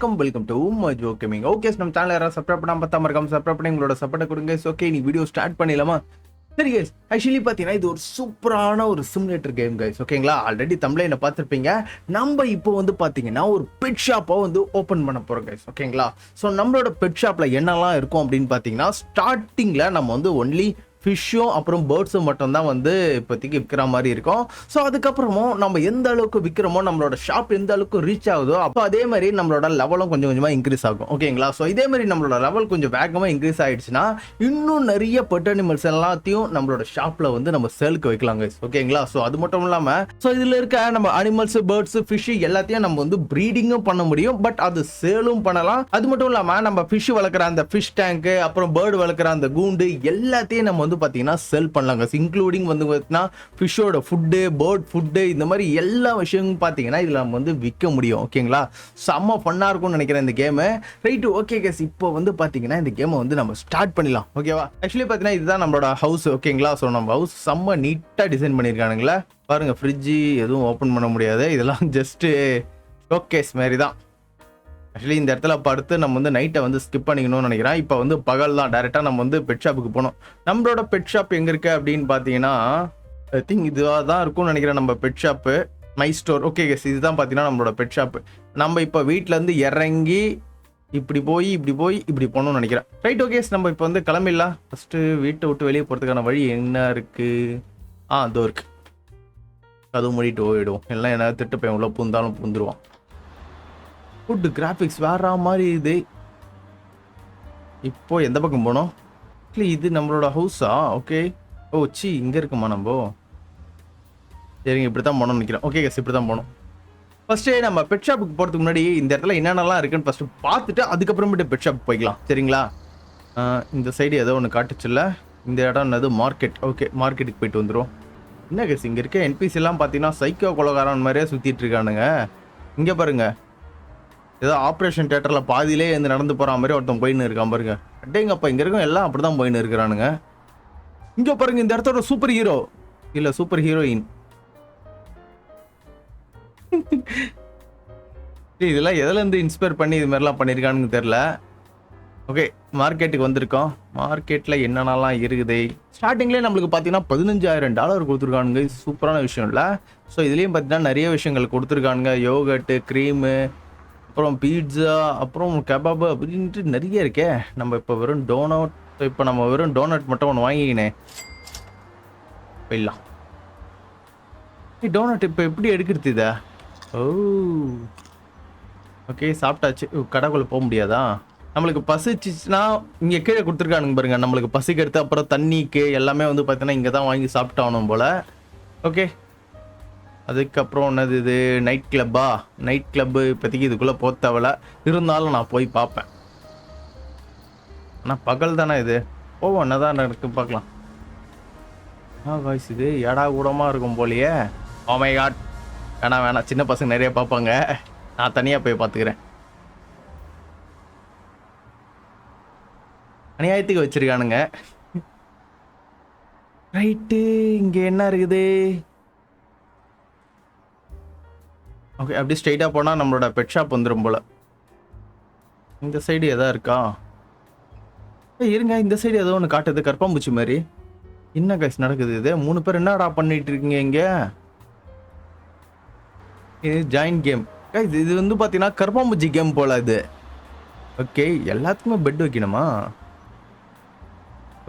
Welcome to Majo gaming. Okay, நம்ம channel யாராவது subscribe பண்ணாம பார்த்தாம இருக்காம சப்ஸ்கிரைப் பண்ணி உங்களோட சப்போர்ட் கொடுங்க. ஓகே, நீ வீடியோ ஸ்டார்ட் பண்ணிடலாமா? சரி கைஸ், ஆக்சுவலி பார்த்தீங்கன்னா இது ஒரு சூப்பரான ஒரு சிமுலேட்டர் கேம் கைஸ். ஓகேங்களா, ஆல்ரெடி தமிழ்ல பார்த்துருப்பீங்க. நம்ம இப்போ வந்து பார்த்தீங்கன்னா ஒரு பெட் ஷாப்பை வந்து ஓப்பன் பண்ண போகிறோம் கைஸ். ஓகேங்களா, ஸோ நம்மளோட பெட் ஷாப்பில் என்னெல்லாம் இருக்கும் அப்படின்னு பார்த்தீங்கன்னா, ஸ்டார்டிங்கில் நம்ம வந்து ஒன்லி ஃபிஷ்ஷும் அப்புறம் பேர்ட்ஸும் மட்டும்தான் வந்து இப்போதைக்கு விற்கிற மாதிரி இருக்கும். ஸோ அதுக்கப்புறமும் நம்ம எந்த அளவுக்கு விற்கிறோமோ, நம்மளோட ஷாப் எந்த அளவுக்கு ரீச் ஆகுதோ, அப்போ அதே மாதிரி நம்மளோட லெவலும் கொஞ்சம் கொஞ்சமாக இன்க்ரீஸ் ஆகும். ஓகேங்களா, ஸோ இதே மாதிரி நம்மளோட லெவல் கொஞ்சம் வேகமாக இன்க்ரீஸ் ஆகிடுச்சுன்னா இன்னும் நிறைய பெட் அனிமல்ஸ் எல்லாத்தையும் நம்மளோட ஷாப்பில் வந்து நம்ம சேலுக்கு வைக்கலாங்க. ஓகேங்களா, ஸோ அது மட்டும் இல்லாமல் ஸோ இதில் இருக்க நம்ம அனிமல்ஸ், பேர்ட்ஸ், ஃபிஷ் எல்லாத்தையும் நம்ம வந்து ப்ரீடிங்கும் பண்ண முடியும். பட் அது சேலும் பண்ணலாம். அது மட்டும் இல்லாமல் நம்ம ஃபிஷ் வளர்க்குற அந்த ஃபிஷ் டேங்க்கு, அப்புறம் பேர்டு வளர்க்குற அந்த கூண்டு எல்லாத்தையும் நம்ம வந்து பார்த்தீங்கன்னா செல் பண்ணலாங்க. இன்க்ளூடிங் வந்து பார்த்தீங்கன்னா ஃபிஷ்ஷோட ஃபுட்டு, பேர்ட் ஃபுட்டு, இந்த மாதிரி எல்லா விஷயமும் பார்த்தீங்கன்னா இதில் நம்ம வந்து விற்க முடியும். ஓகேங்களா, செம்ம ஃபன்னாக இருக்கும்னு நினைக்கிறேன் இந்த கேமு. ரைட்டு, ஓகே கேஸ், இப்போ வந்து பார்த்தீங்கன்னா இந்த கேமை வந்து நம்ம ஸ்டார்ட் பண்ணிடலாம். ஓகேவா, ஆக்சுவலி பார்த்தீங்கன்னா இதுதான் நம்மளோட ஹவுஸ். ஓகேங்களா, ஸோ நம்ம ஹவுஸ் செம்ம நீட்டாக டிசைன் பண்ணியிருக்கானுங்களே பாருங்க. ஃப்ரிட்ஜு எதுவும் ஓப்பன் பண்ண முடியாது, இதெல்லாம் ஜஸ்ட்டு ஷோகேஸ் மாதிரி தான். ஆக்சுவலி இந்த இடத்துல படுத்து நம்ம வந்து நைட்டை வந்து ஸ்கிப் பண்ணிக்கணும்னு நினைக்கிறேன். இப்போ வந்து பகல் தான், டேரெக்டாக நம்ம வந்து பெட் ஷாப்புக்கு போகணும். நம்மளோட பெட் ஷாப் எங்கே இருக்கு அப்படின்னு பார்த்தீங்கன்னா, ஐ திங்க் இதுவாக தான் இருக்கும்னு நினைக்கிறேன். நம்ம pet shop my store. Okay guys, இதுதான் பார்த்தீங்கன்னா நம்மளோட பெட் ஷாப்பு. நம்ம இப்போ வீட்டிலேருந்து இறங்கி இப்படி போய் இப்படி போகணும்னு நினைக்கிறேன். ரைட், ஓகே, நம்ம இப்போ வந்து கிளம்பிடலாம். ஃபஸ்ட்டு வீட்டை விட்டு வெளியே போகிறதுக்கான வழி என்ன இருக்குது? அதோ இருக்குது. அதுவும் மூடிட்டு போயிடுவோம், எல்லாம் என்ன திட்டு போய் உள்ள பூந்தாலும் பூந்துருவான். ஃபுட் கிராஃபிக்ஸ் வேற மாதிரி இது. இப்போ எந்த பக்கம் போனோம்? இல்லை, இது நம்மளோட ஹவுஸா? ஓகே, ஓ சி, இங்கே இருக்குமா நம்ம? சரிங்க, இப்படி தான் போனோம்னு நினைக்கிறேன். ஓகே கேஸ், இப்படி தான் போனோம். ஃபஸ்ட்டு நம்ம பெட் ஷாப்புக்கு போகிறதுக்கு முன்னாடி இந்த இடத்துல என்னென்னலாம் இருக்குன்னு ஃபஸ்ட்டு பார்த்துட்டு அதுக்கப்புறமேட்டு பெட் ஷாப் போய்க்கலாம். சரிங்களா, இந்த சைடு ஏதோ ஒன்று காட்டுச்சுல்ல, இந்த இடம் என்னது? மார்க்கெட். ஓகே, மார்க்கெட்டுக்கு போயிட்டு வந்துடும். என்ன கேஸ், இங்கே இருக்க NPC எல்லாம் பார்த்தீங்கன்னா சைக்கோ கொலகாரன் மாதிரியே சுற்றிட்டு இருக்கானுங்க. இங்கே பாருங்க, ஏதோ ஆப்ரேஷன் தியேட்டரில் பாதியிலே வந்து நடந்து போகிற மாதிரி ஒருத்தன் போயின்னு இருக்கான் பாருங்க. அடேங்கப்பா, இங்கே இருக்கும் எல்லாம் அப்படி தான் போயின்னு இருக்கிறானுங்க. இங்கே பாருங்க, இந்த இடத்தோட சூப்பர் ஹீரோ இல்லை சூப்பர் ஹீரோயின். இதெல்லாம் எதுலேருந்து இன்ஸ்பயர் பண்ணி இது மாதிரிலாம் பண்ணியிருக்கானுன்னு தெரில. ஓகே, மார்க்கெட்டுக்கு வந்திருக்கோம். மார்க்கெட்டில் என்னென்னலாம் இருக்குது? ஸ்டார்டிங்லேயே நம்மளுக்கு பார்த்தீங்கன்னா $15,000 கொடுத்துருக்கானுங்க. சூப்பரான விஷயம் இல்லை? ஸோ இதுலேயும் பார்த்தீங்கன்னா நிறைய விஷயங்கள் கொடுத்துருக்கானுங்க. யோகட்டு, க்ரீமு, அப்புறம் பீட்ஸா, அப்புறம் கபாபு அப்படின்ட்டு நிறைய இருக்கே. நம்ம இப்போ வெறும் டோனட், இப்போ நம்ம வெறும் டோனட் மட்டும் ஒன்று வாங்கிக்கினேன் போயிடலாம். டோனட் இப்போ எப்படி எடுக்கிறது இதை? ஓ ஓகே, சாப்பிட்டாச்சு. கடைக்குள்ளே போக முடியாதா? நம்மளுக்கு பசிச்சிச்சுன்னா இங்கே கீழே கொடுத்துருக்கானுங்க பாருங்க. நம்மளுக்கு பசிக்கு எடுத்து அப்புறம் தண்ணிக்கு எல்லாமே வந்து பார்த்தீங்கன்னா இங்கே தான் வாங்கி சாப்பிட்டாகணும் போல். ஓகே, அதுக்கப்புறம் என்னது இது? நைட் கிளப்பா? நைட் கிளப்பு இப்போதைக்கு இதுக்குள்ளே போக தேவையில்ல, இருந்தாலும் நான் போய் பார்ப்பேன். ஆனால் பகல் தானே இது, போவோம், என்ன தான் இருக்கு பார்க்கலாம். காய்ஸ், இது ஏடா கூடமாக இருக்கும் போலியே. ஓ மை காட், வேணாம், சின்ன பசங்க நிறைய பார்ப்பாங்க, நான் தனியாக போய் பார்த்துக்கிறேன். அநியாயத்துக்கு வச்சிருக்கானுங்க. ரைட்டு, இங்கே என்ன இருக்குது? ஓகே, அப்படியே ஸ்ட்ரெயிட்டாக போனால் நம்மளோட பெட் ஷாப் வந்துடும் போல். இந்த சைடு எதா இருக்கா? இருங்க, இந்த சைடு ஏதோ ஒன்று காட்டுது, கற்பாம்பூச்சி மாதிரி. என்ன கைஸ் நடக்குது இது? 3 பேர் என்னடா பண்ணிட்டு இருக்கீங்க இங்கே? இது ஜாயின் கேம் கைஸ். இது வந்து பார்த்தீங்கன்னா கற்பாம்பூச்சி கேம் போல் இது. ஓகே, எல்லாத்துக்குமே பெட் வைக்கணுமா?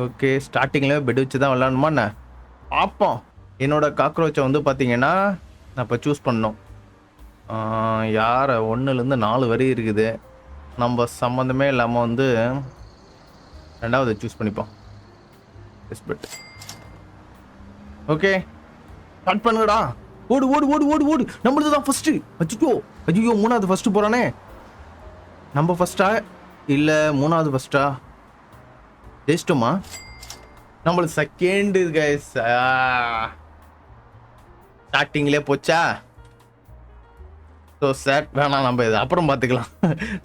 ஓகே, ஸ்டார்டிங்கில் பெட் வச்சு தான் விளாடணுமா என்ன? பார்ப்போம். என்னோட காக்ரோச்சை வந்து பார்த்தீங்கன்னா நான் இப்போ சூஸ் பண்ணோம். யார் 1லேருந்து 4 வரை இருக்குது. நம்ம சம்மந்தமே இல்லாமல் வந்து 2வது சூஸ் பண்ணிப்போம். பெட். ஓகே, ஸ்டார்ட் பண்ணுங்கடா. ஓடு ஓடு ஓடு ஓடு ஓடு, நம்மளது தான் ஃபஸ்ட்டு. அச்சுச்சோ, ஐயோ, 3வது ஃபஸ்ட்டு போகிறானே. நம்ம ஃபஸ்ட்டா இல்லை 3வது ஃபஸ்ட்டா? ஜெயிச்சிட்டோமா? நம்மளுக்கு செகண்டு கைஸ். ஸ்டார்டிங்லேயே போச்சா? ஸோ சேட் வேணாம், நம்ம இது அப்புறம் பார்த்துக்கலாம்.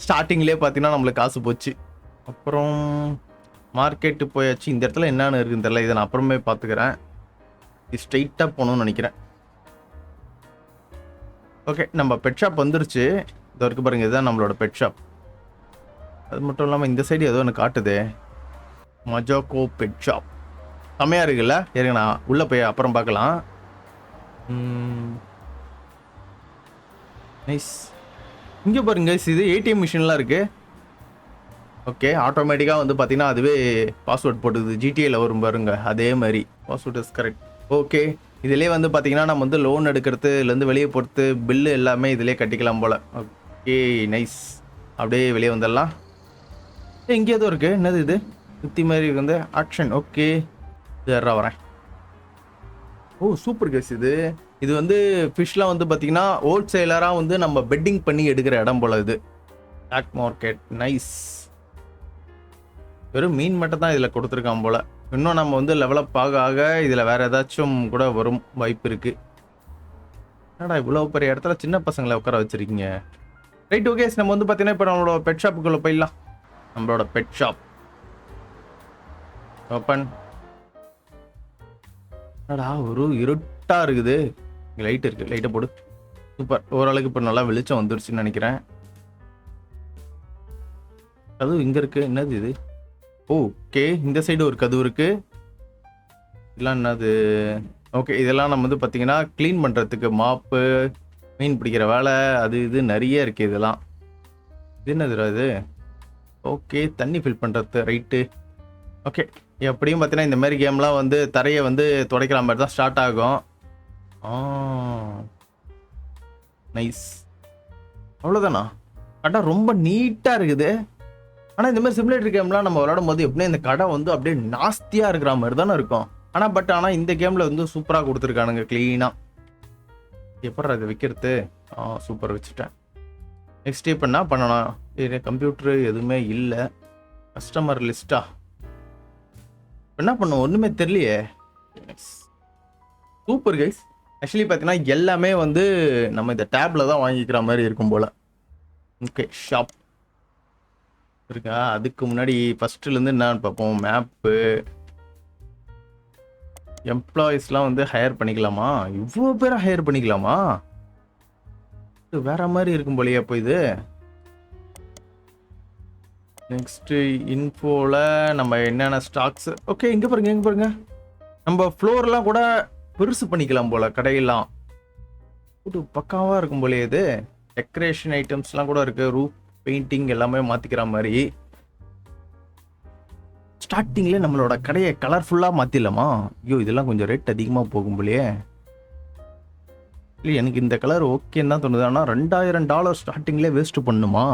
ஸ்டார்டிங்லேயே பார்த்தீங்கன்னா நம்மளுக்கு காசு போச்சு. அப்புறம் மார்க்கெட்டு போயாச்சு. இந்த இடத்துல என்னென்னு இருக்குன்னு தெரியல, இதை நான் அப்புறமே பார்த்துக்கிறேன். இது ஸ்ட்ரைட்டாக போகணும்னு நினைக்கிறேன். ஓகே, நம்ம பெட் ஷாப் வந்துருச்சு. இது வரைக்கும் பாருங்க, இதுதான் நம்மளோட பெட் ஷாப். அது மட்டும் இல்லாமல் இந்த சைடு ஏதோ ஒன்று காட்டுதே, மஜாக்கோ பெட் ஷாப். செம்மையாக இருக்குல்ல? இருங்க நான் உள்ளே போய் அப்புறம் பார்க்கலாம். நைஸ். இங்கே பாருங்க, இது ஏடிஎம் மிஷின்லாம் இருக்குது. ஓகே, ஆட்டோமேட்டிக்காக வந்து பார்த்தீங்கன்னா அதுவே பாஸ்வேர்ட் போட்டுது. ஜிடிஏல வரும் பாருங்க, அதே மாதிரி பாஸ்வேர்ட் இஸ் கரெக்ட். ஓகே, இதிலே வந்து பார்த்தீங்கன்னா நம்ம வந்து லோன் எடுக்கிறதுலேருந்து வெளியே போகிறது பில்லு எல்லாமே இதிலே கட்டிக்கலாம் போல். Okay nice. அப்படியே வெளியே வந்துடலாம். இங்கே எதுவும் இருக்குது, என்னது இது சுற்றி மாதிரி வந்து ஆக்ஷன். ஓகே, இது வரேன். ஓ சூப்பர் கேஸ். இது வந்து ஃபிஷ்லாம் வந்து பார்த்தீங்கன்னா ஹோல்சேலராக வந்து நம்ம பெட்டிங் பண்ணி எடுக்கிற இடம் போல். இது பிளாக் மார்க்கெட். நைஸ். வெறும் மீன் மட்டும் தான் இதில் கொடுத்துருக்கான் போல். இன்னும் நம்ம வந்து டெவலப் ஆக ஆக இதில் வேறு ஏதாச்சும் கூட வரும் வாய்ப்பு இருக்குது. என்னடா இவ்வளோ பெரிய இடத்துல சின்ன பசங்களை உட்கார வச்சுருக்கீங்க. ரைட் ஓகே, நம்ம வந்து பார்த்தீங்கன்னா இப்போ நம்மளோட பெட் ஷாப்புக்குள்ளே போயிடலாம். நம்மளோட பெட் ஷாப் ஓப்பன். என்னடா ஒரு இருட்டாக இருக்குது. இங்கே லைட் இருக்குது, லைட்டை போடு. சூப்பர், ஓரளவுக்கு இப்போ நல்லா வெளிச்சம் வந்துருச்சுன்னு நினைக்கிறேன். அதுவும் இங்கே இருக்குது. என்னது இது? ஓகே, இந்த சைடு ஒரு கதவு இருக்கு. இதெல்லாம் என்னது? ஓகே, இதெல்லாம் நம்ம வந்து பார்த்தீங்கன்னா க்ளீன் பண்ணுறதுக்கு மாப்பு, மீன் பிடிக்கிற வேலை, அது இது நிறைய இருக்குது இதெல்லாம். இது என்னதுடா இது? ஓகே, தண்ணி ஃபில் பண்ணுறது. ரைட்டு. ஓகே, எப்படியும் பார்த்தீங்கன்னா இந்த மாதிரி கேம்லாம் வந்து தரையை வந்து துடைக்கிற மாதிரி தான் ஸ்டார்ட் ஆகும். நைஸ். அவ்வளோதானா? கரெக்டாக ரொம்ப நீட்டாக இருக்குது. ஆனால் இந்த மாதிரி சிமுலேட்டர் கேம்லாம் நம்ம விளையாடும் போது எப்படின்னா இந்த கடை வந்து அப்படியே நாஸ்தியாக இருக்கிற மாதிரி தானே இருக்கும். ஆனால் இந்த கேமில் வந்து சூப்பராக கொடுத்துருக்கானுங்க, க்ளீனாக. எப்படா இதை வைக்கிறது? சூப்பர், வச்சுட்டேன். நெக்ஸ்ட் இப்போ என்ன பண்ணணும்? இது கம்ப்யூட்டரு எதுவுமே இல்லை. கஸ்டமர் லிஸ்ட்டா என்ன பண்ணுவோம்? ஒன்றுமே தெரியலையே. Super guys. ஆக்சுவலி பார்த்தீங்கன்னா எல்லாமே வந்து நம்ம இந்த டேப்பில் தான் வாங்கிக்கிற மாதிரி இருக்கும் போல். ஓகே, ஷாப் இருக்கா? அதுக்கு முன்னாடி ஃபர்ஸ்ட்லேருந்து என்னன்னு பார்ப்போம். மேப்பு, எம்ப்ளாயீஸ்லாம் வந்து ஹையர் பண்ணிக்கலாமா? இவ்வளோ பேரை ஹையர் பண்ணிக்கலாமா? இது வேற மாதிரி இருக்கும் போலயே. அப்போ இது நெக்ஸ்ட் இன்ஃபோல நம்ம என்னென்ன ஸ்டாக்ஸ். ஓகே, இங்கே பாருங்க, நம்ம ஃப்ளோர்லாம் கூட பெருசு பண்ணிக்கலாம் போல. கடையெல்லாம் பக்காவாக இருக்கும் போலயே. இது டெக்கரேஷன் ஐட்டம்ஸ்லாம் கூட இருக்கு. ரூப் பெயிண்டிங் எல்லாமே மாற்றிக்கிற மாதிரி. ஸ்டார்டிங்கில் நம்மளோட கடையை கலர்ஃபுல்லாக மாற்றிடலாமா? ஐயோ, இதெல்லாம் கொஞ்சம் ரேட் அதிகமாக போகும் போலையே. இல்லை, எனக்கு இந்த கலர் ஓகேன்னு தான் தோணுது. ஆனால் $2000 ஸ்டார்டிங்லேயே வேஸ்ட்டு பண்ணுமா?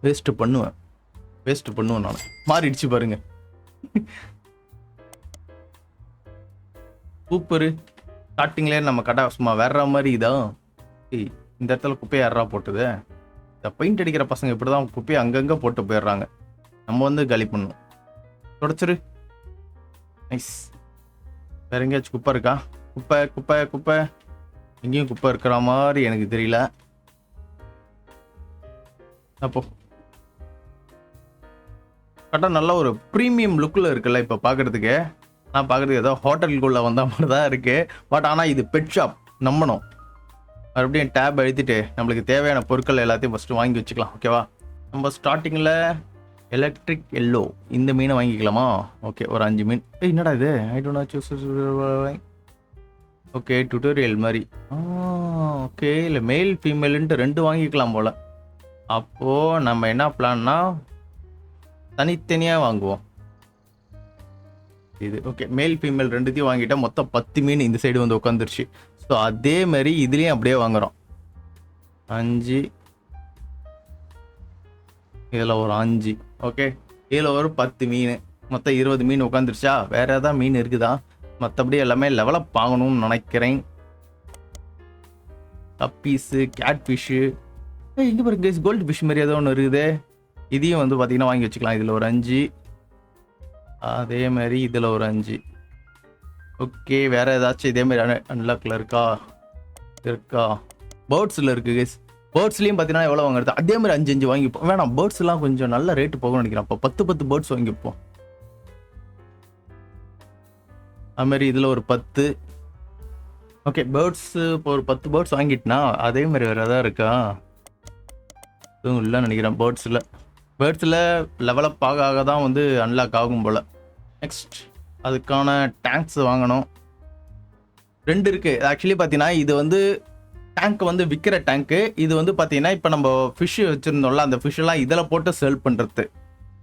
வேஸ்ட்டு பண்ணுவேன் நான். மாறிடுச்சு பாருங்க. சூப்பரு. ஸ்டார்டிங்லேயே நம்ம கடை சும்மா வேற மாதிரி இதான். இந்த இடத்துல குப்பையை யாரா போட்டுது? இந்த பெயிண்ட் அடிக்கிற பசங்க இப்படி தான் குப்பையை அங்கங்கே போட்டு போயிடுறாங்க. நம்ம வந்து காலி பண்ணணும். தொடச்சிரு. நைஸ். வேற எங்கேயாச்சும் குப்பை இருக்கா? குப்பை எங்கேயும் குப்பை இருக்கிற மாதிரி எனக்கு தெரியல. அப்போ கரெக்டாக நல்ல ஒரு ப்ரீமியம் லுக்கில் இருக்குல்ல இப்போ பார்க்குறதுக்கு. நான் பார்க்குறதுக்கு ஏதோ ஹோட்டலுக்குள்ளே வந்த மாதிரி தான் இருக்குது. பட் ஆனால் இது பெட் ஷாப், நம்பணும். மறுபடியும் டேப் அழுத்திட்டு நம்மளுக்கு தேவையான பொருட்கள் எல்லாத்தையும் ஃபஸ்ட்டு வாங்கி வச்சுக்கலாம். ஓகேவா? நம்ம ஸ்டார்டிங்கில் எலக்ட்ரிக் எல்லோ இந்த மீனை வாங்கிக்கலாமா? ஓகே, ஒரு 5 மீன். என்னடா இது? I don't know choose. Okay, tutorial மாதிரி. ஓகே, இல்லை மேல் ஃபீமேலுன்ட்டு 2 வாங்கிக்கலாம் போல். அப்போது நம்ம என்ன பிளான்னா தனித்தனியாக வாங்குவோம். இது ஓகே, மேல் ஃபீமேல் 2த்தையும் வாங்கிட்டா மொத்தம் 10 மீன் இந்த சைடு வந்து உட்காந்துருச்சு. ஸோ அதே மாதிரி இதுலேயும் அப்படியே வாங்குகிறோம். 5, இதில் ஒரு 5. ஓகே, இதில் ஒரு 10 மீன், மொத்தம் 20 மீன் உட்காந்துருச்சா? வேற ஏதாவது மீன் இருக்குதா? மற்றபடி எல்லாமே லெவலப் ஆகணும்னு நினைக்கிறேன். கப்பீஸு, கேட் ஃபிஷ்ஷு, இங்கே பாருங்க கோல்டு ஃபிஷ் மாதிரி ஏதோ ஒன்று இருக்குது. இதையும் வந்து பார்த்தீங்கன்னா வாங்கி வச்சுக்கலாம். இதில் ஒரு 5, அதே மாதிரி இதில் ஒரு 5. ஓகே, வேறு ஏதாச்சும் இதே மாதிரி அன்லாக்கில் இருக்கா? பேர்ட்ஸில் இருக்குது கேஸ். பேர்ட்ஸ்லேயும் பார்த்தீங்கன்னா எவ்வளோ வாங்குறது? அதே மாதிரி 5 வாங்கிப்போம். வேணாம், பேர்ட்ஸ்லாம் கொஞ்சம் நல்ல ரேட்டு போகணும்னு நினைக்கிறேன். அப்போ 10 பேர்ட்ஸ் வாங்கிப்போம். அதுமாரி இதில் ஒரு 10. ஓகே, பேர்ட்ஸு இப்போ ஒரு 10 பேர்ட்ஸ் வாங்கிட்டனா அதே மாதிரி வேறு எதாவது இருக்கா? எதுவும் இல்லைன்னு நினைக்கிறேன். பேர்ட்ஸில் லெவலப் ஆக தான் வந்து அன்லாக் ஆகும் போல். நெக்ஸ்ட் அதுக்கான டேங்க்ஸ் வாங்கணும். 2 இருக்குது. ஆக்சுவலி பார்த்தீங்கன்னா இது வந்து டேங்க் வந்து விற்கிற டேங்க்கு. இது வந்து பார்த்தீங்கன்னா இப்போ நம்ம ஃபிஷ் வச்சுருந்தோம்ல, அந்த ஃபிஷ்ஷெல்லாம் இதில் போட்டு சேல் பண்ணுறது.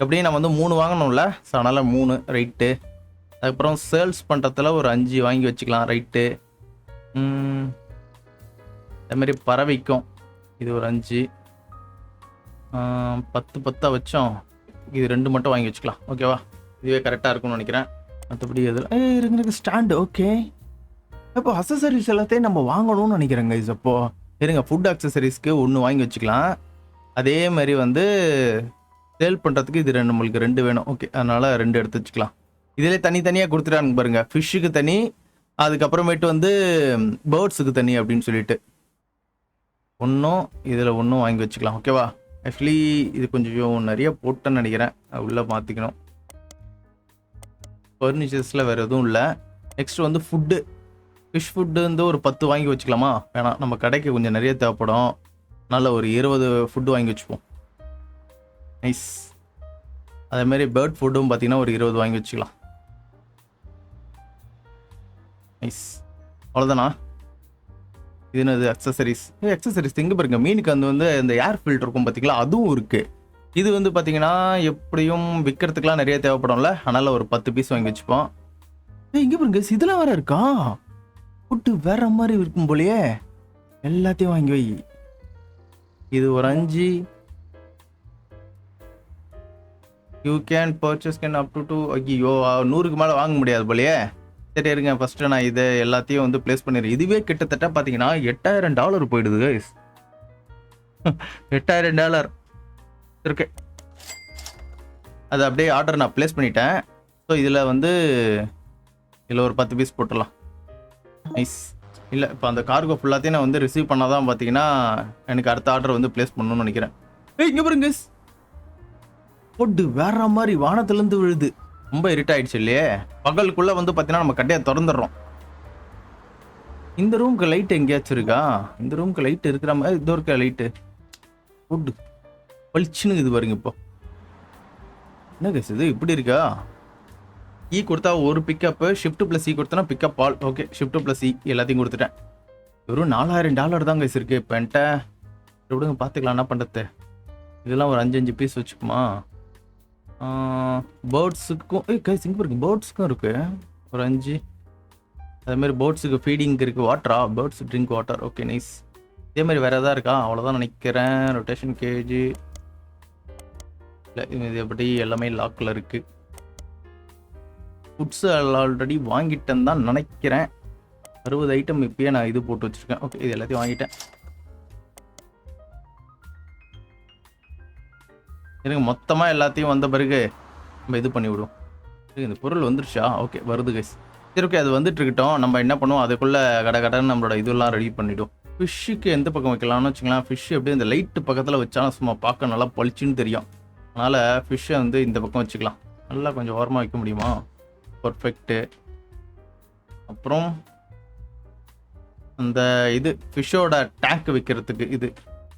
எப்படியும் நம்ம வந்து 3 வாங்கணும்ல, ஸோ அதனால் 3 ரைட்டு. அதுக்கப்புறம் சேல்ஸ் பண்ணுறதுல ஒரு 5 வாங்கி வச்சுக்கலாம், ரைட்டு. அதேமாரி பறவைக்கும் இது ஒரு 5, 10 வச்சோம். இது 2 மட்டும் வாங்கி வச்சுக்கலாம், ஓகேவா? இதுவே கரெக்டாக இருக்கும்னு நினைக்கிறேன். மற்றபடி எதில் இருங்க ஸ்டாண்டு. ஓகே, அப்போ அக்சசரிஸ் எல்லாத்தையும் நம்ம வாங்கணும்னு நினைக்கிறேங்க. இது அப்போ இருங்க, ஃபுட் அக்சசரிஸ்க்கு 1 வாங்கி வச்சுக்கலாம். அதே மாதிரி வந்து சேல் பண்ணுறதுக்கு இது நம்மளுக்கு 2 வேணும். ஓகே, அதனால் 2 எடுத்து வச்சுக்கலாம். இதிலே தனித்தனியாக கொடுத்துட்டாங்க பாருங்க, ஃபிஷ்ஷுக்கு தனி, அதுக்கப்புறமேட்டு வந்து பேர்ட்ஸுக்கு தனி அப்படின்னு சொல்லிட்டு. இதில் ஒன்றும் வாங்கி வச்சுக்கலாம், ஓகேவா? ஆக்சுவலி இது கொஞ்சம் நிறைய போட்டேன்னு நினைக்கிறேன், உள்ளே மாற்றிக்கணும். ஃபர்னிச்சர்ஸில் வேறு எதுவும் இல்லை. நெக்ஸ்ட் வந்து ஃபுட்டு, ஃபிஷ் ஃபுட்டு வந்து ஒரு 10 வாங்கி வச்சுக்கலாமா? வேணாம், நம்ம கடைக்கு கொஞ்சம் நிறைய தேவைப்படும். அதனால் ஒரு 20 ஃபுட்டு வாங்கி வச்சுப்போம். நைஸ். அதேமாரி பேர்ட் ஃபுட்டும் பார்த்தீங்கன்னா ஒரு 20 வாங்கி வச்சுக்கலாம். நைஸ், அவ்வளோதானா? இது என்னது அக்சசரிஸ்? எங்கே பாருங்க, மீனுக்கு வந்து இந்த ஏர் ஃபில்டர் இருக்கும் பார்த்தீங்களா, அதுவும் இருக்குது. இது வந்து பார்த்தீங்கன்னா எப்படியும் விற்கிறதுக்குலாம் நிறைய தேவைப்படும்ல, அதனால் ஒரு 10 பீஸ் வாங்கி வச்சுப்போம். இங்கே பாருங்க, இதெல்லாம் வேறு இருக்கா? ஃபுட்டு வேற மாதிரி இருக்கும் போலையே, எல்லாத்தையும் வாங்கி வை. இது ஒரு 5. You can purchase can up to 2. ஐயோ, 100க்கு மேலே வாங்க முடியாது போலையே. சரி இருங்க, ஃபஸ்ட்டு நான் இதை எல்லாத்தையும் வந்து ப்ளேஸ் பண்ணிடுறேன். இதுவே கிட்டத்தட்ட பார்த்தீங்கன்னா $8000 போயிடுது கைஸ். $8000 இருக்கு. அது அப்படியே ஆர்டர் நான் ப்ளேஸ் பண்ணிட்டேன். ஸோ இதில் வந்து இதில் ஒரு 10 பீஸ் போட்டுடலாம். நைஸ். இல்லை, இப்போ அந்த கார்கோ ஃபுல்லாத்தையும் நான் வந்து ரிசீவ் பண்ணால் தான் பார்த்தீங்கன்னா எனக்கு அடுத்த ஆர்டர் வந்து ப்ளேஸ் பண்ணணும்னு நினைக்கிறேன். இங்கே பாருங்க கைஸ், ஃபுட்டு வேற மாதிரி வானத்துலேருந்து விழுது. ரொம்ப இருட் ஆயிடுச்சு இல்லையே? பகலுக்குள்ளே வந்து பார்த்தீங்கன்னா நம்ம கட்டையை திறந்துடுறோம். இந்த ரூமுக்கு லைட் எங்கேயாச்சும் இருக்கா? இந்த ரூமுக்கு லைட் இருக்கிற மாதிரி இதோ இருக்க லைட்டு. ஃபுட்டு பளிச்சுன்னு இது பாருங்க. இப்போ என்ன கேஸ் இது இப்படி இருக்கா? இ கொடுத்தா ஒரு பிக்கப்பு, ஷிஃப்ட் ப்ளஸ் இ கொடுத்தனா pick up all. Okay, shift plus E எல்லாத்தையும் கொடுத்துட்டேன். வெறும் $4000 தான் கைஸ் இருக்குது இப்போ என்கிட்ட. விடுங்க, பார்த்துக்கலாம் என்ன பண்ணுறது. இதெல்லாம் ஒரு 5 பீஸ் வச்சுக்குமா? பேர்ட்ஸுக்கும் கைஸ் இங்கே பாருங்க, பேர்ட்ஸுக்கும் இருக்குது ஒரு 5. அதேமாதிரி பேர்ட்ஸுக்கு ஃபீடிங்க்கு இருக்குது. வாட்டரா? Birds drink water. Okay, nice. இதேமாதிரி வேறு எதாவது இருக்கா? அவ்வளோதான் நினைக்கிறேன். ரொட்டேஷன் கேஜி இல்லை, இது எப்படி எல்லாமே லாக்கில் இருக்குது. ஃபுட்ஸு ஆல்ரெடி வாங்கிட்டேன்னு தான் நினைக்கிறேன். 60 ஐட்டம் இப்போயே நான் இது போட்டு வச்சுருக்கேன். ஓகே, இது எல்லாத்தையும் வாங்கிட்டேன். எனக்கு மொத்தமாக எல்லாத்தையும் வந்த பிறகு நம்ம இது பண்ணி விடுவோம். இந்த பொருள் வந்துருச்சா? ஓகே, வருது கைஸ். சரி, ஓகே, அது வந்துட்டு இருக்கட்டும். நம்ம என்ன பண்ணுவோம், அதுக்குள்ளே கடைன்னு நம்மளோட இதெல்லாம் ரெடி பண்ணிவிடும். ஃபிஷ்ஷுக்கு எந்த பக்கம் வைக்கலாம்னு வச்சுக்கலாம். ஃபிஷ்ஷு எப்படி இந்த லைட்டு பக்கத்தில் வச்சாலும் சும்மா பார்க்க நல்லா பளிச்சுன்னு தெரியும். அதனால் ஃபிஷ்ஷை வந்து இந்த பக்கம் வச்சுக்கலாம். நல்லா கொஞ்சம் ஓரமாக வைக்க முடியுமா? பர்ஃபெக்ட்டு. அப்புறம் அந்த இது ஃபிஷ்ஷோட டேங்க் வைக்கிறதுக்கு இது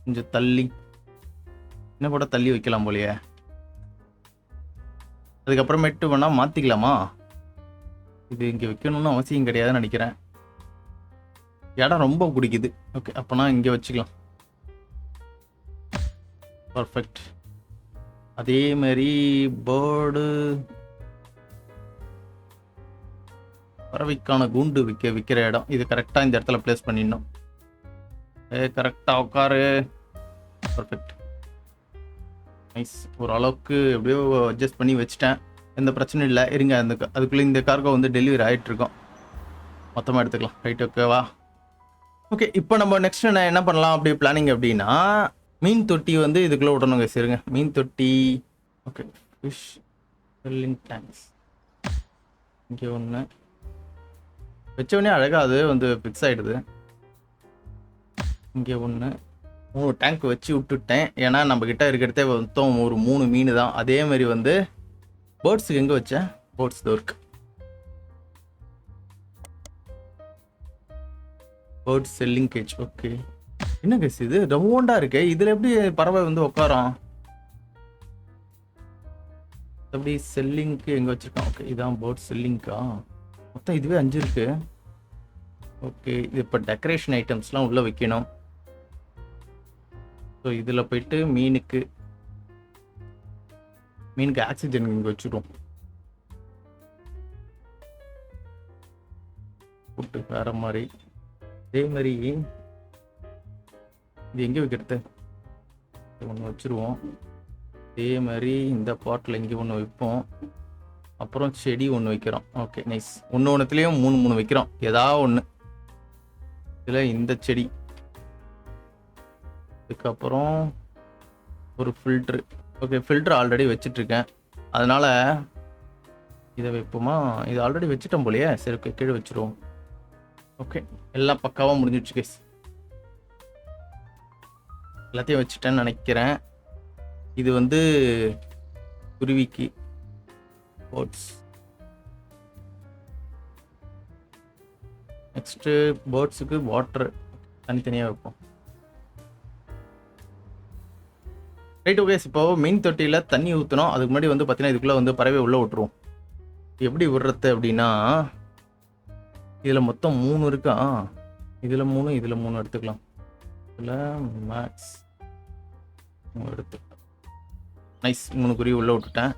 கொஞ்சம் தள்ளி, இன்னும் கூட தள்ளி வைக்கலாம் போலையே. அதுக்கப்புறமேட்டு வேணால் மாற்றிக்கலாமா? இது இங்கே வைக்கணும்னு அவசியம் கிடையாதுன்னு நினைக்கிறேன். இடம் ரொம்ப பிடிக்குது. ஓகே, அப்போனா இங்கே வச்சுக்கலாம். பர்ஃபெக்ட். அதேமாரி பேர்டு பறவைக்கான கூண்டு விற்கிற இடம் இது கரெக்டாக இந்த இடத்துல ப்ளேஸ் பண்ணிடணும். கரெக்டாக உட்காரு. Perfect, nice. ஓரளவுக்கு எப்படியோ அட்ஜஸ்ட் பண்ணி வச்சுட்டேன். எந்த பிரச்சனையும் இல்லை. இருங்க, அதுக்குள்ளே இந்த கார்கோ வந்து டெலிவரி ஆகிட்டுருக்கோம். மொத்தமாக எடுத்துக்கலாம். ரைட், ஓகேவா? ஓகே, இப்போ நம்ம நெக்ஸ்ட் என்ன பண்ணலாம் அப்படி பிளானிங் அப்படின்னா, மீன் தொட்டி வந்து இதுக்குள்ளே விடணுங்க. சரிங்க, மீன் தொட்டி. ஓகே, ஃபிஷ் ஃபில்லிங் டேங்க்ஸ் இங்கே ஒன்று வச்சோடனே அழகாக அது வந்து ஃபிக்ஸ் ஆகிடுது. இங்கே ஒன்று 3 டேங்க் வச்சு விட்டுட்டேன். ஏன்னா நம்மக்கிட்ட இருக்கிறதே மொத்தம் ஒரு 3 மீன் தான். அதேமாதிரி வந்து பேர்ட்ஸுக்கு எங்கே வச்சேன்? பேர்ட்ஸ் தான் இருக்கு. Bird selling cage. ஓகே, என்ன கைஸ் இது ரவுண்டா இருக்கு, இதுல எப்படி பறவை வந்து உட்காரும்? எப்படி செல்லிங்க்கு எங்க வச்சிருக்கான்? ஓகே, இதான் பேர்ட் செல்லிங்கா. மொத்தம் இதுவே 5 இருக்கு. ஓகே, இது இப்போ டெக்கரேஷன் ஐட்டம்ஸ்லாம் உள்ள வைக்கணும். ஸோ இதில் போயிட்டு மீனுக்கு ஆக்சிஜன் இங்கே வச்சுருவோம். போட்டு வேற மாதிரி அதே மாதிரி இது எங்கே வைக்கிறது? ஒன்று வச்சுருவோம். அதே மாதிரி இந்த பாட்டில் இங்கே ஒன்று வைப்போம். அப்புறம் செடி ஒன்று வைக்கிறோம். Okay, nice. ஒன்றுத்துலேயும் 3 வைக்கிறோம். ஏதாவது ஒன்று. இதில் இந்த செடி, அதுக்கப்புறம் ஒரு ஃபில்ட்ரு. ஓகே, ஃபில்ட்ரு ஆல்ரெடி வச்சிட்ருக்கேன், அதனால் இதை வைப்போமா? இது ஆல்ரெடி வச்சுட்டோம் போலையே. சரி, ஓகே, கீழே வச்சுருவோம். ஓகே, எல்லாம் பக்காவாக முடிஞ்சிடுச்சு கேஸ். எல்லாத்தையும் வச்சுட்டேன்னு நினைக்கிறேன். இது வந்து குருவிக்கு பேர்ட்ஸ். நெக்ஸ்ட்டு பேர்ட்ஸுக்கு வாட்டர் தனித்தனியாக வைப்போம். Right, okay. இப்போ மீன் தொட்டியில் தண்ணி ஊற்றணும். அதுக்கு முன்னாடி வந்து பார்த்தீங்கன்னா இதுக்குள்ளே வந்து பறவை உள்ளே விட்டுருவோம். எப்படி விடுறது அப்படின்னா, இதில் மொத்தம் 3 இருக்கா. இதில் 3, இதில் 3 எடுத்துக்கலாம். இதில் மேக்ஸ் எடுத்துக்கலாம். நைஸ், 3 குருவி உள்ளே விட்டுட்டேன்.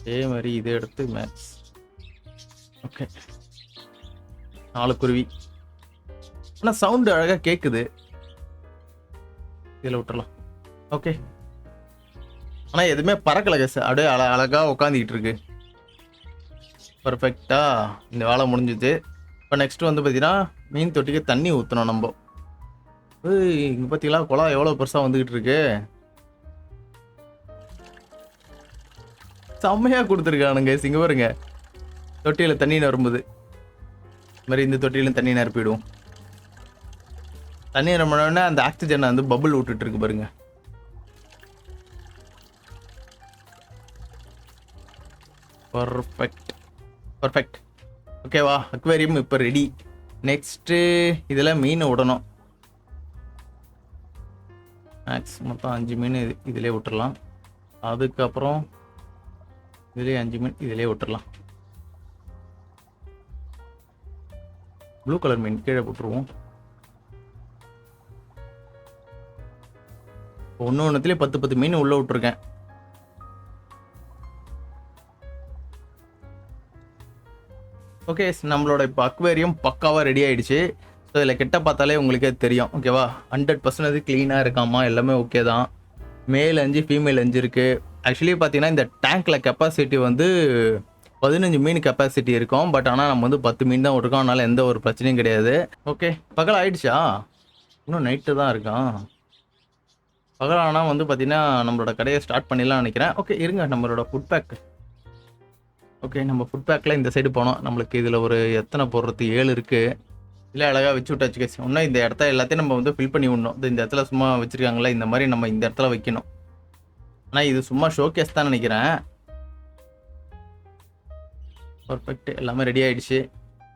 அதே மாதிரி இதை எடுத்து மேக்ஸ். ஓகே, 4 குருவி. ஆனால் சவுண்டு அழகாக கேட்குது. இதில் விட்டுறலாம். ஓகே, ஆனால் எதுவுமே பறக்கலை கேஸ். அப்படியே அழகாக உட்காந்துக்கிட்டு இருக்கு. பர்ஃபெக்டாக இந்த வேலை முடிஞ்சுது. இப்போ நெக்ஸ்ட்டு வந்து பார்த்தீங்கன்னா மீன் தொட்டிக்கு தண்ணி ஊற்றணும் நம்ம. இங்கே பார்த்தீங்களா குளம் எவ்வளோ பெருசாக வந்துக்கிட்டு இருக்கு. செம்மையாக கொடுத்துருக்கானுங்க. இங்கே பாருங்க, தொட்டியில் தண்ணி நிரம்புது. இது மாதிரி இந்த தொட்டியிலும் தண்ணி நிரப்பிடுவோம். தண்ணி நிரம்பினோடனே அந்த ஆக்சிஜனை வந்து பபுள் விட்டுட்டு இருக்கு பாருங்க. பர்ஃபெக்ட். ஓகேவா, அக்வேரியம் இப்போ ரெடி. நெக்ஸ்ட்டு இதில் மீன் விடணும். மேக்ஸ் மொத்தம் 5 மீன் இதிலே விட்டுறலாம். அதுக்கப்புறம் இதிலே 5 மீன் இதிலே விட்டுறலாம். ப்ளூ கலர் மீன் கீழே போட்டுருவோம். ஒன்றுத்துலேயே 10 மீன் உள்ளே விட்டுருக்கேன். ஓகே, நம்மளோட இப்போ அக்வேரியம் பக்காவாக ரெடி ஆகிடுச்சு. ஸோ இதில் கிட்ட பார்த்தாலே உங்களுக்கே தெரியும். ஓகேவா, 100% க்ளீனாக இருக்காமா, எல்லாமே ஓகே தான். மேல் 5 ஃபீமேல் 5 இருக்குது. ஆக்சுவலி பார்த்தீங்கன்னா இந்த டேங்க்கில் கெப்பாசிட்டி வந்து 15 மீன் கெப்பாசிட்டி இருக்கும். பட் ஆனால் நம்ம வந்து 10 மீன் தான் விட்டுருக்கோம். அதனால் எந்த ஒரு பிரச்சனையும் கிடையாது. ஓகே, பகல் ஆயிடுச்சா? இன்னும் நைட்டு தான் இருக்கான். பகல் ஆனால் வந்து பார்த்தீங்கன்னா நம்மளோட கடையை ஸ்டார்ட் பண்ணிடலாம் நினைக்கிறேன். ஓகே, இருங்க, நம்மளோட ஃபுட் பேக். ஓகே, நம்ம ஃபுட் பேக்கில் இந்த சைடு போனோம். நம்மளுக்கு இதில் ஒரு எத்தனை போடுறது 7 இருக்குது. இல்லை அழகாக வச்சு விட்டாச்சு கேஸ். இன்னும் இந்த இடத்த எல்லாத்தையும் நம்ம வந்து ஃபில் பண்ணி விடணும். இந்த இடத்துல சும்மா வச்சுருக்காங்களா, இந்த மாதிரி நம்ம இந்த இடத்துல வைக்கணும். ஆனால் இது சும்மா ஷோகேஸ் தான் நினைக்கிறேன். பர்ஃபெக்ட், எல்லாமே ரெடி ஆகிடுச்சு.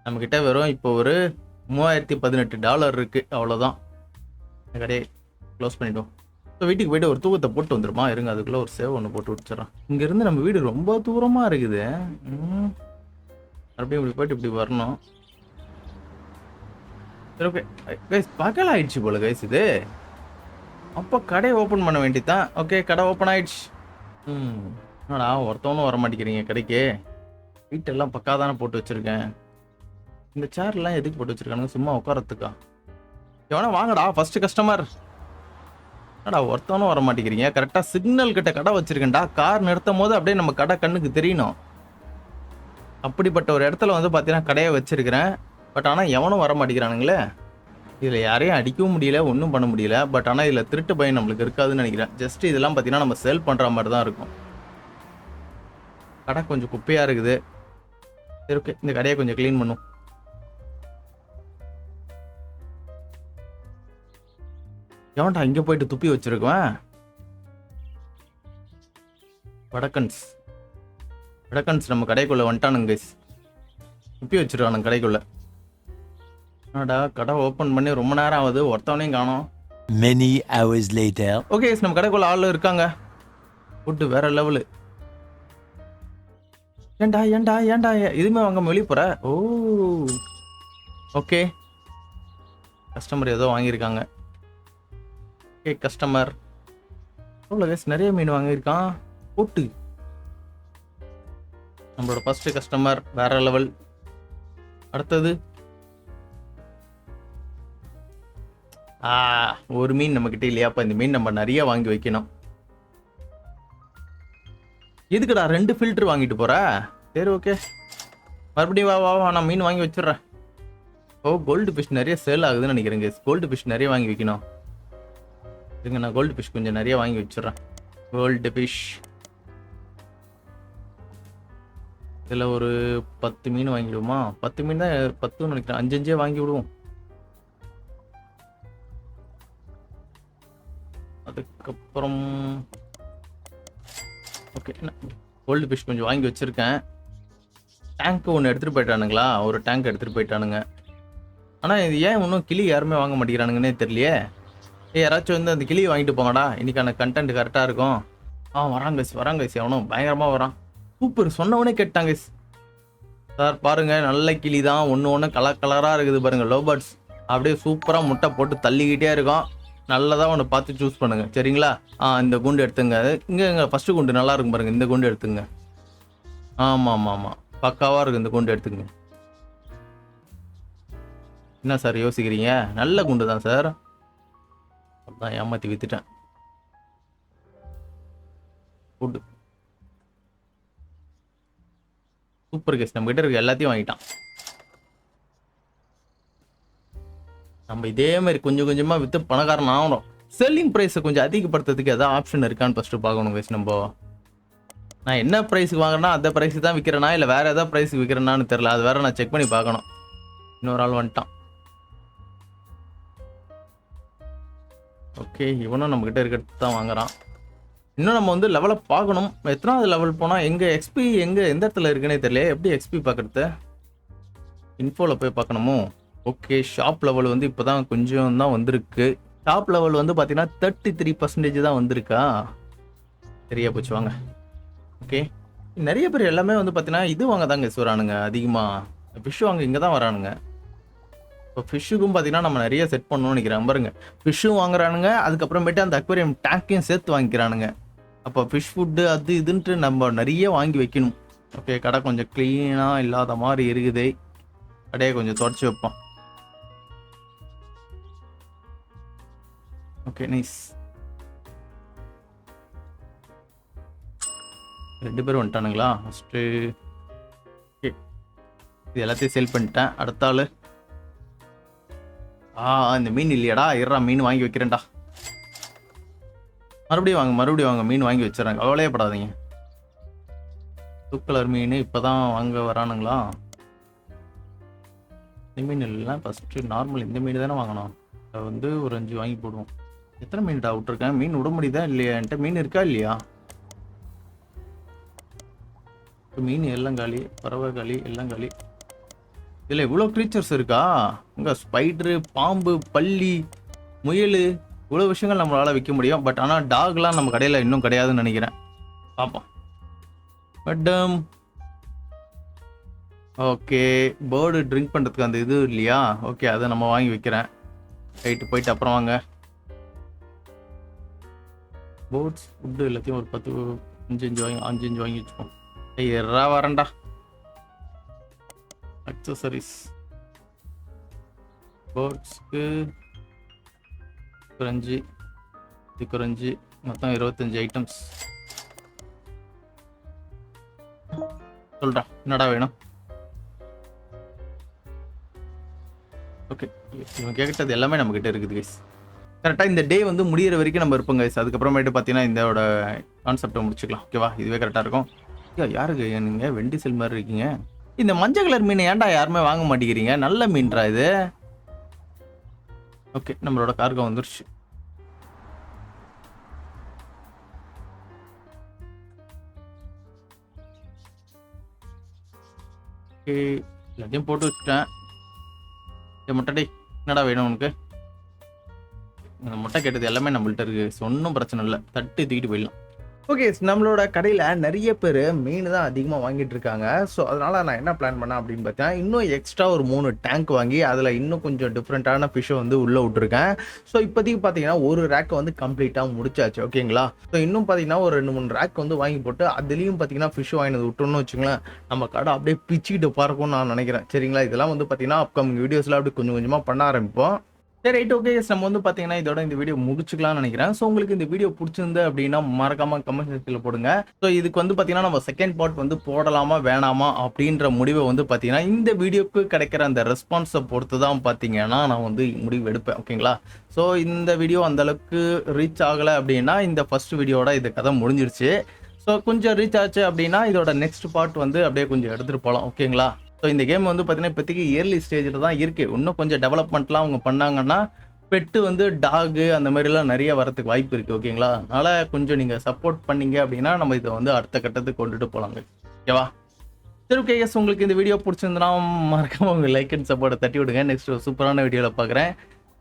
நம்மக்கிட்ட வெறும் இப்போ ஒரு $3018 இருக்குது. அவ்வளோதான். இந்த கடையை க்ளோஸ் பண்ணிவிடுவோம். ஸோ வீட்டுக்கு போய்ட்டு ஒரு தூக்கத்தை போட்டு வந்துடுமா. இருங்க, அதுக்குள்ளே ஒரு சேவ் ஒன்று போட்டு விட்டுறோம். இங்கேருந்து நம்ம வீடு ரொம்ப தூரமாக இருக்குது. மறுபடியும் இப்படி போய்ட்டு இப்படி வரணும். சரி, ஓகே கைஸ், பகல் ஆயிடுச்சு போல கைஸ். இது அப்போ கடையை ஓப்பன் பண்ண வேண்டியதான். ஓகே, கடை ஓப்பன் ஆயிடுச்சு. என்னடா ஒருத்தவனும் வர மாட்டேங்கிறீங்க கடைக்கு. வீட்டெல்லாம் பக்கா தானே போட்டு வச்சுருக்கேன். இந்த சேர்லாம் எதுக்கு போட்டு வச்சுருக்கானுங்க? சும்மா உட்காரத்துக்கா? எவனா வாங்கடா, ஃபர்ஸ்ட் கஸ்டமர். என்னடா ஒருத்தவனும் வர மாட்டேங்கிறீங்க. கரெக்டாக சிக்னல் கிட்ட கடை வச்சுருக்கேன்டா. கார் நிறுத்தும் போது அப்படியே நம்ம கடை கண்ணுக்கு தெரியணும். அப்படிப்பட்ட ஒரு இடத்துல வந்து பார்த்தீங்கன்னா கடையை வச்சுருக்கிறேன். பட் ஆனால் எவனும் வர மாட்டேங்கிறானுங்களே. இதில் யாரையும் அடிக்கவும் முடியல, ஒன்றும் பண்ண முடியல. பட் ஆனால் இதில் திருட்டு பயம் நம்மளுக்கு இருக்காதுன்னு நினைக்கிறேன். ஜஸ்ட் இதெல்லாம் பார்த்தீங்கன்னா நம்ம சேல் பண்ணுற மாதிரி தான் இருக்கும். கடை கொஞ்சம் குப்பையாக இருக்குது. சரி, ஓகே, இந்த கடையை கொஞ்சம் க்ளீன் பண்ணும். எவன்டா இங்கே போயிட்டு துப்பி வச்சிருக்குவேன்? வடக்கன்ஸ் நம்ம கடைக்குள்ளே வந்துட்டானுங்க கைஸ். துப்பி வச்சிருக்கானுங்க கடைக்குள்ளே. என்னடா கடை ஓப்பன் பண்ணி ரொம்ப நேரம் ஆகுது, ஒருத்தவனையும் காணோம். Many hours later. ஓகே, நம்ம கடைக்குள்ள ஆள் இருக்காங்க. ஃபுட்டு வேற லெவலு. ஏன்டா ஏன்டா ஏன்டா எதுவுமே வாங்காம வெளியே போற? ஓ ஓகே, கஸ்டமர் ஏதோ வாங்கியிருக்காங்க. ஓகே கஸ்டமர் எவ்வளோ கேஸ் நிறைய மீன் வாங்கியிருக்கான். போட்டு நம்மளோட ஃபர்ஸ்ட் கஸ்டமர் வேற லெவல். அடுத்தது ஒரு மீன் நம்ம கிட்ட இல்லையாப்பா, இந்த மீன் நம்ம நிறைய வாங்கி வைக்கணும். எதுக்குடா 2 ஃபில்டர் வாங்கிட்டு போற? சரி ஓகே, மறுபடியும் வா வா வா, நான் மீன் வாங்கி வச்சிடுறேன். ஓ கோல்டு ஃபிஷ் நிறைய சேல் ஆகுதுன்னு நினைக்கிறேங்க. கோல்டு ஃபிஷ் நிறைய வாங்கி வைக்கணும். இதுங்க நான் கோல்டு ஃபிஷ் கொஞ்சம் நிறைய வாங்கி வச்சிடுறேன். கோல்டு ஃபிஷ் இதில் ஒரு 10 மீன் வாங்கிடுவோமா? 10 மீன் தான் 10ன்னு நினைக்கிறேன். 5 வாங்கி விடுவோம். அதுக்கப்புறம் ஓகே, கோல்டு ஃபிஷ் கொஞ்சம் வாங்கி வச்சுருக்கேன். டேங்க்கு ஒன்று எடுத்துகிட்டு போயிட்டானுங்களா? ஒரு டேங்க் எடுத்துகிட்டு போயிட்டானுங்க. ஆனால் இது ஏன் இன்னும் கிளி யாருமே வாங்க மாட்டேங்கிறானுங்கன்னே தெரியலையே. யாராச்சும் வந்து அந்த கிளியை வாங்கிட்டு போங்கடா, இன்னைக்கான கண்டென்ட் கரெக்டாக இருக்கும். வராங்க கைஸ், அவனும் பயங்கரமாக வரான். சூப்பர், சொன்னவனே கேட்டாங்க சார். பாருங்க, நல்ல கிளி தான், ஒன்று கலர் கலராக இருக்குது பாருங்க. லோபர்ட்ஸ் அப்படியே சூப்பராக முட்டை போட்டு தள்ளிக்கிட்டே இருக்கும். நல்லதாக ஒன்று பார்த்து சூஸ் பண்ணுங்க, சரிங்களா? இந்த குண்டு எடுத்துங்க. இங்கே ஃபர்ஸ்ட் குண்டு நல்லா இருக்கும் பாருங்க, இந்த குண்டு எடுத்துங்க. ஆமாம் பக்காவாக இருக்குது, இந்த குண்டு எடுத்துங்க. என்ன சார் யோசிக்கிறீங்க? நல்ல குண்டு தான் சார். அதான் ஏமாற்றி வித்துட்டேன். குண்டு சூப்பர் கேஸ், நம்ம கிட்ட இருக்க எல்லாத்தையும் வாங்கிட்டான். நம்ம இதே மாதிரி கொஞ்சம் கொஞ்சமாக விற்று பணக்காரன் ஆகணும். செல்லிங் ப்ரைஸை கொஞ்சம் அதிகப்படுத்துறதுக்கு எதாவது ஆப்ஷன் இருக்கான்னு ஃபஸ்ட்டு பார்க்கணும் கேஸ். நான் என்ன ப்ரைஸுக்கு வாங்கினா அந்த ப்ரைஸுக்கு தான் விற்கிறேனா, இல்லை வேறு எதாவது ப்ரைஸுக்கு விற்கிறேனான்னு தெரில. அது வேறு நான் செக் பண்ணி பார்க்கணும். இன்னொரு ஆள் வந்துட்டான். ஓகே, இவனும் நம்மக்கிட்ட இருக்கிறது தான் வாங்குறான். இன்னும் நம்ம வந்து லெவலை பார்க்கணும். எத்தனாவது லெவல் போனால் எங்கே எக்ஸ்பி எந்த இடத்துல இருக்குன்னே தெரியல. எப்படி எக்ஸ்பி பார்க்குறது? இன்ஃபோவில் போய் பார்க்கணுமோ? ஓகே, ஷாப் லெவல் வந்து இப்போ தான் கொஞ்சம் தான் வந்திருக்கு. ஷாப் லெவல் வந்து பார்த்தீங்கன்னா 33% தான் வந்திருக்கா. சரியா போச்சு, வாங்க. ஓகே, நிறைய பேர் எல்லாமே வந்து பார்த்தீங்கன்னா இது வாங்க தாங்க வரானுங்க. அதிகமாக ஃபிஷ் வாங்க இங்கே தான் வரானுங்க. இப்போ ஃபிஷ்ஷுக்கும் பார்த்தீங்கன்னா நம்ம நிறைய செட் பண்ணணும்னு நினைக்கிறேன் பாருங்க. ஃபிஷ்ஷும் வாங்குறானுங்க, அதுக்கப்புறமேட்டு அந்த அக்வேரியம் டேங்க்கையும் சேர்த்து வாங்கிக்கிறானுங்க. அப்போ ஃபிஷ் ஃபுட்டு அது இதுன்ட்டு நம்ம நிறைய வாங்கி வைக்கணும். ஓகே, கடை கொஞ்சம் க்ளீனாக இல்லாத மாதிரி இருக்குது. கடையை கொஞ்சம் தொடச்சி வைப்போம். Okay nice. 2 பேரும் வந்துட்டானுங்களா? ஃபஸ்ட்டு ஓகே, இது எல்லாத்தையும் சேல் பண்ணிட்டேன். அடுத்த ஆள் இந்த மீன் இல்லையாடா, இருறா மீன் வாங்கி வைக்கிறேன்டா. மறுபடியும் வாங்க மீன் வாங்கி வச்சிடறாங்க, கவலையே படாதீங்க. ப்ளூ கலர் மீன் இப்போ தான் வாங்க வரானுங்களா? இந்த மீன் இல்லைன்னா ஃபஸ்ட்டு நார்மல் இந்த மீன் தானே வாங்கணும். அதை வந்து ஒரு 5 வாங்கி போடுவோம். எத்தனை மீன்டா விட்ருக்கேன்? மீன் விட முடியுதா இல்லையா? என்கிட்ட மீன் இருக்கா இல்லையா? மீன் எல்லாம் காலி, பறவை காலி, எல்லாம் காலி. இதில் இவ்வளோ க்ரீச்சர்ஸ் இருக்கா? இங்கே ஸ்பைட்ரு, பாம்பு, பல்லி, முயல், இவ்வளோ விஷயங்கள் நம்மளால் விற்க முடியும். பட் ஆனால் டாக்லாம் நம்ம கடையில் இன்னும் கிடையாதுன்னு நினைக்கிறேன். பார்ப்போம். பட் ஓகே, பேர்டு ட்ரிங்க் பண்ணுறதுக்கு அந்த இது இல்லையா? ஓகே, அதை நம்ம வாங்கி வைக்கிறேன். ரைட்டு, போயிட்டு அப்புறம் வாங்க. போர்ட்ஸ் ஃபுட்டு எல்லாத்தையும் ஒரு 5 வாங்கி வச்சுப்போம். வரேன்டா. அக்சசரிஸ் போர்ட்ஸ்க்கு ஒரு 5, இதுக்கு ஒரு 5, மொத்தம் 25 ஐட்டம்ஸ். சொல்றா, என்னடா வேணும்? ஓகே, இவன் கேட்கறது எல்லாமே நம்ம கிட்ட இருக்குது கைஸ். கரெக்டாக இந்த டே வந்து முடியிற வரைக்கும் நம்ம இருப்போம் கைஸ். அதுக்கப்புறமேட்டு பார்த்தீங்கன்னா இதோட கான்செப்டை முடிச்சுக்கலாம். ஓகேவா? இதுவே கரெக்டாக இருக்கும். யாருக்கு நீங்கள் வெண்டி செல் மாதிரி இருக்கீங்க? இந்த மஞ்சள் கலர் மீன் ஏன்டா யாருமே வாங்க மாட்டேங்கிறீங்க? நல்ல மீன்ரா இது. ஓகே, நம்மளோட கார்கோ வந்துருச்சு. ஓகே, எல்லாத்தையும் போட்டு வச்சுட்டேன். முட்டை டேய் என்னடா வேணும் உனக்கு? இந்த முட்டை கேட்டது எல்லாமே நம்மள்ட்ட இருக்கு, ஒன்றும் பிரச்சனை இல்லை, தட்டு தூக்கிட்டு போயிடலாம். ஓகே, நம்மளோட கடையில் நிறைய பேர் மீன் தான் அதிகமாக வாங்கிட்டு இருக்காங்க. ஸோ அதனால் நான் என்ன பிளான் பண்ணேன் அப்படின்னு பார்த்தேன், இன்னும் எக்ஸ்ட்ரா ஒரு 3 டேங்க் வாங்கி அதில் இன்னும் கொஞ்சம் டிஃப்ரெண்ட்டான ஃபிஷ்ஷை வந்து உள்ளே விட்ருக்கேன். ஸோ இப்போதைக்கு பார்த்தீங்கன்னா ஒரு ரேக்கை வந்து கம்ப்ளீட்டாக முடிச்சாச்சு. ஓகேங்களா? ஸோ இன்னும் பார்த்தீங்கன்னா ஒரு 2-3 ரேக் வந்து வாங்கி போட்டு அதுலேயும் பார்த்தீங்கன்னா ஃபிஷ் வாங்கினது விட்டோம்னு வச்சுங்களேன், நம்ம கடை அப்படியே பிச்சுக்கிட்டு பார்க்கும்னு நான் நினைக்கிறேன். சரிங்களா? இதெல்லாம் வந்து பார்த்தீங்கன்னா அப்கமிங் வீடியோஸில் அப்படி கொஞ்சம் கொஞ்சமாக பண்ண ஆரம்பிப்போம். சரி, ரைட், ஓகே. நம்ம வந்து பார்த்தீங்கன்னா இதோட இந்த வீடியோ முடிச்சுக்கலாம்னு நினைக்கிறேன். ஸோ உங்களுக்கு இந்த வீடியோ பிடிச்சிருந்து அப்படின்னா மறக்காம கமெண்ட் செக்ஷனில் போடுங்க. ஸோ இதுக்கு வந்து பார்த்தீங்கன்னா நம்ம செகண்ட் பார்ட் வந்து போடலாமா வேணாமா அப்படின்ற முடிவை வந்து பார்த்தீங்கன்னா இந்த வீடியோக்கு கிடைக்கிற அந்த ரெஸ்பான்ஸை பொறுத்து தான் பார்த்தீங்கன்னா நான் வந்து முடிவு எடுப்பேன். ஓகேங்களா? ஸோ இந்த வீடியோ அந்தளவுக்கு ரீச் ஆகலை அப்படின்னா இந்த ஃபர்ஸ்ட் வீடியோட இந்த கதை முடிஞ்சிருச்சு. ஸோ கொஞ்சம் ரீச் ஆச்சு அப்படின்னா இதோட நெக்ஸ்ட் பார்ட் வந்து அப்படியே கொஞ்சம் எடுத்துகிட்டு போகலாம். ஓகேங்களா? ஸோ இந்த கேம் வந்து பார்த்தீங்கன்னா இப்போதைக்கு இயர்லி ஸ்டேஜில் தான் இருக்குது. இன்னும் கொஞ்சம் டெவலப்மெண்ட்லாம் அவங்க பண்ணாங்கன்னா பெட்டு வந்து டாகு அந்த மாதிரிலாம் நிறைய வரதுக்கு வாய்ப்பு இருக்குது. ஓகேங்களா? அதனால் கொஞ்சம் நீங்கள் சப்போர்ட் பண்ணீங்க அப்படின்னா நம்ம இதை வந்து அடுத்த கட்டத்துக்கு கொண்டுட்டு போகலாங்க. ஓகேவா? சரி, ஓகே. எஸ், உங்களுக்கு இந்த வீடியோ பிடிச்சிருந்தனா மறக்காம உங்கள் லைக் அண்ட் சப்போர்ட்டை தட்டி விடுங்க. நெக்ஸ்ட் ஒரு சூப்பரான வீடியோவில் பார்க்குறேன்.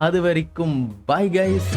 அது வரைக்கும் பாய் கைஸ்.